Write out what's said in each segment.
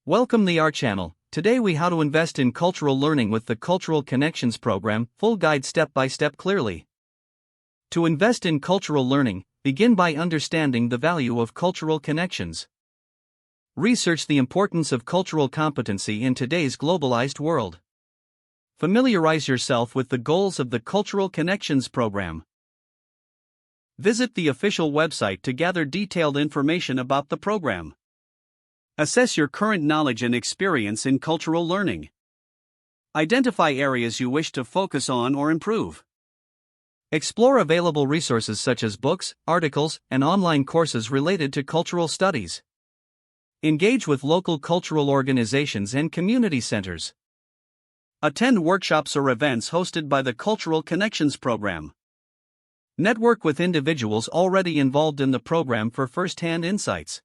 Welcome to our channel. Today we how to invest in cultural learning with the Cultural Connections program, full guide step by step clearly. To invest in cultural learning, begin by understanding the value of cultural connections. Research the importance of cultural competency in today's globalized world. Familiarize yourself with the goals of the Cultural Connections program. Visit the official website to gather detailed information about the program. Assess your current knowledge and experience in cultural learning. Identify areas you wish to focus on or improve. Explore available resources such as books, articles, and online courses related to cultural studies. Engage with local cultural organizations and community centers. Attend workshops or events hosted by the Cultural Connections program. Network with individuals already involved in the program for first-hand insights.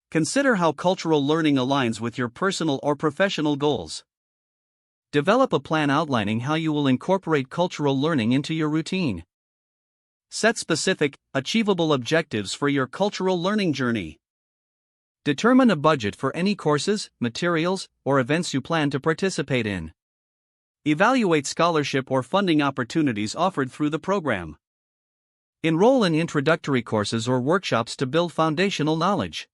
Consider how cultural learning aligns with your personal or professional goals. Develop a plan outlining how you will incorporate cultural learning into your routine. Set specific, achievable objectives for your cultural learning journey. Determine a budget for any courses, materials, or events you plan to participate in. Evaluate scholarship or funding opportunities offered through the program. Enroll in introductory courses or workshops to build foundational knowledge.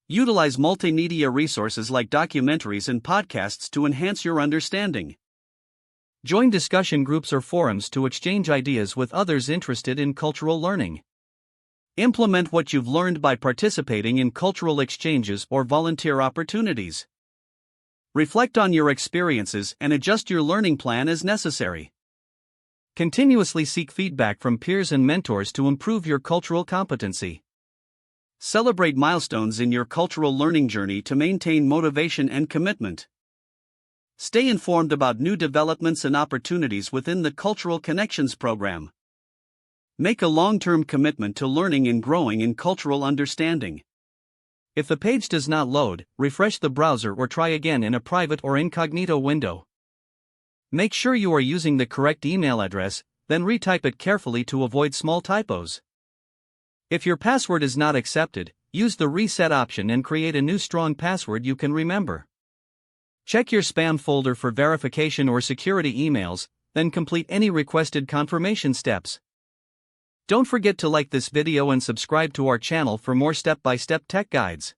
Utilize multimedia resources like documentaries and podcasts to enhance your understanding. Join discussion groups or forums to exchange ideas with others interested in cultural learning. Implement what you've learned by participating in cultural exchanges or volunteer opportunities. Reflect on your experiences and adjust your learning plan as necessary. Continuously seek feedback from peers and mentors to improve your cultural competency. Celebrate milestones in your cultural learning journey to maintain motivation and commitment. Stay informed about new developments and opportunities within the Cultural Connections program. Make a long-term commitment to learning and growing in cultural understanding. If the page does not load, refresh the browser or try again in a private or incognito window. Make sure you are using the correct email address, then retype it carefully to avoid small typos. If your password is not accepted, use the reset option and create a new strong password you can remember. Check your spam folder for verification or security emails, then complete any requested confirmation steps. Don't forget to like this video and subscribe to our channel for more step-by-step tech guides.